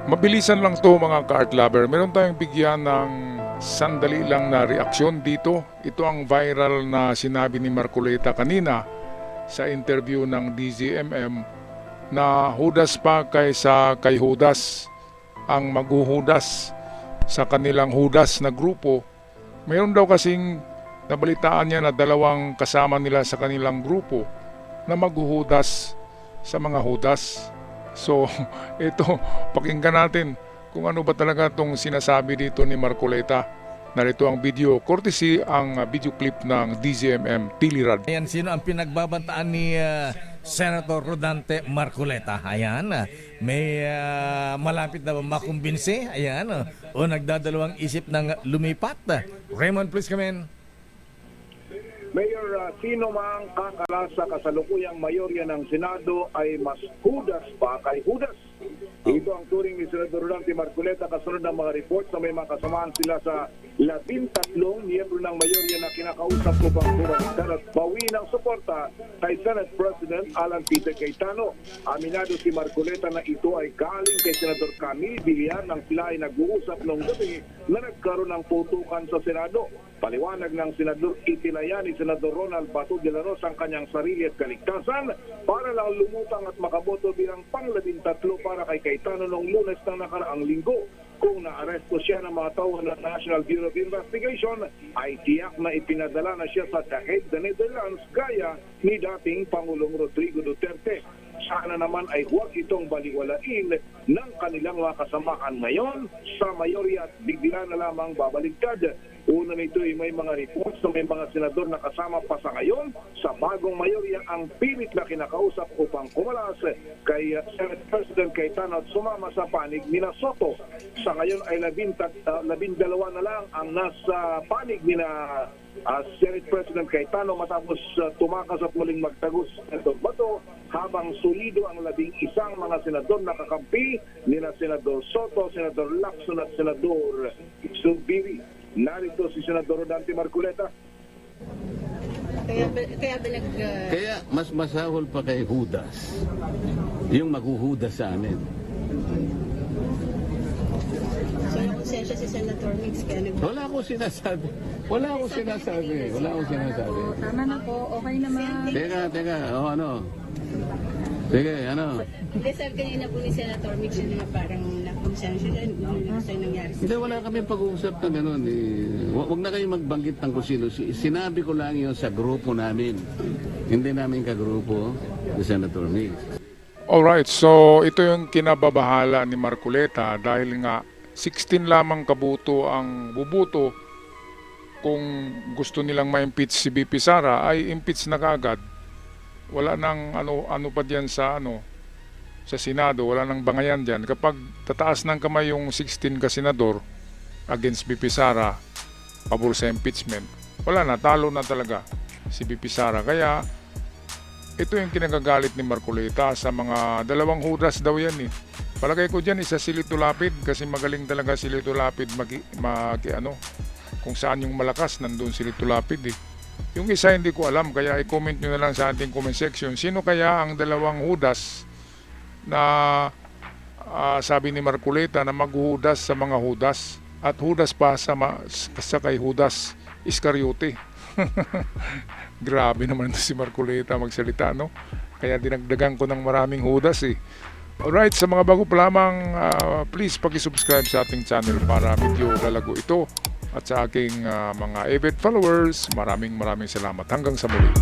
Mabilisan lang to mga ka-art lover. Meron tayong bigyan ng sandali lang na reaksyon dito. Ito ang viral na sinabi ni Marcoleta kanina sa interview ng DZMM na hudas pa kaysa kay Judas ang maghuhudas sa kanilang hudas na grupo. Meron daw kasing nabalitaan niya na dalawang kasama nila sa kanilang grupo na maghuhudas sa mga hudas. So, ito, pakinggan natin kung ano ba talaga itong sinasabi dito ni Marcoleta. Narito ang video, courtesy ang video clip ng DZMM Tilirad. Ayan, sino ang pinagbabantaan ni Senator Rodante Marcoleta? Ayan, may malapit na makumbinsi? Ayan, o nagdadalawang isip ng lumipat? Raymond, please come in. Mayor, sino mang kakala sa kasalukuyang mayorya ng Senado ay mas hudas pa kay Judas. Ito ang turing ni Senador Rodante Marcoleta kasunod ng mga reports na may mga kasamaan sila sa 13 miyembro ng mayorya na kinakausap ko pang buwalitan at bawi ng suporta kay Senate President Alan Peter Cayetano. Aminado si Marcoleta na ito ay galing kay Senador Camille Villar nang sila ay nag-uusap noong gabi na nagkaroon ng putukan sa Senado. Paliwanag ng Senador, itinaya ni Senador Ronald Bato de la Rosa ang kanyang sarili at kaligtasan para lang lumutang at makaboto bilang pang-13 para kay Cayetano noong Lunes ng nakaraang linggo. Kung naaresto siya ng mga tao ng National Bureau of Investigation, ay tiyak na ipinadala na siya sa The Hague, the Netherlands, gaya ni dating Pangulong Rodrigo Duterte. Sana naman ay huwag itong baliwalain ng kanilang mga kasamaan ngayon sa mayorya at bigla na lamang babaligtad. Una nito ay may mga reports na may mga senador na kasama pa sa ngayon sa bagong mayorya ang pilit na kinakausap upang kumalas kay Senate President Cayetano at sumama sa panig ni Soto. Sa ngayon ay 12 na lang ang nasa panig ni Senate President Cayetano matapos tumakas at muling magtagos Senador Bato, habang solido ang 11 mga senador na kakampi ni Senador Soto, Senador Lacson at Senador Zubiri. Narito si Senador Rodante Marcoleta. Kaya mas masahol pa kay Judas yung maghuhudas sa amin. So, nakonsensya si Senator Mix kaya Wala akong sinasabi. Wala akong sinasabi. Tama na po, okay naman. Teka, ano? Sige, ano? Hindi, sir, kanina po ni Senator Mix yun na parang nakonsensya siya sa nangyari. Hindi, wala kami pag-uusap na gano'n. Huwag na kayo magbanggit ng kung sino. Sinabi ko lang yun sa grupo namin. Hindi namin kagrupo ni Senator Mix. Alright, so ito yung kinababahala ni Marcoleta dahil nga 16 lamang kabuto ang bubuto. Kung gusto nilang ma-impeach si BP Sara ay impeach na kaagad. Wala nang ano pa diyan sa sa Senado, wala nang bangayan diyan. Kapag tataas ng kamay yung 16 ka senador against BP Sara, pabor sa impeachment, wala na, talo na talaga si BP Sara. Kaya ito yung kinagagalit ni Marcoleta sa mga dalawang hudas daw yan eh. Palagay ko diyan isa si Lito Lapid kasi magaling talaga si Lito Lapid kung saan yung malakas nandun si Lito Lapid eh. Yung isa hindi ko alam, kaya i-comment nyo na lang sa ating comment section. Sino kaya ang dalawang hudas na sabi ni Marcoleta na maghuhudas sa mga hudas at hudas pa sa kay Judas Iscariote. Grabe naman si Marcoleta magsalita, no? Kaya dinagdagan ko ng maraming hudas eh. Alright, sa mga bago pa lamang, please paki-subscribe sa ating channel para medyo lalago ito. At sa aking mga avid followers, maraming salamat. Hanggang sa muli.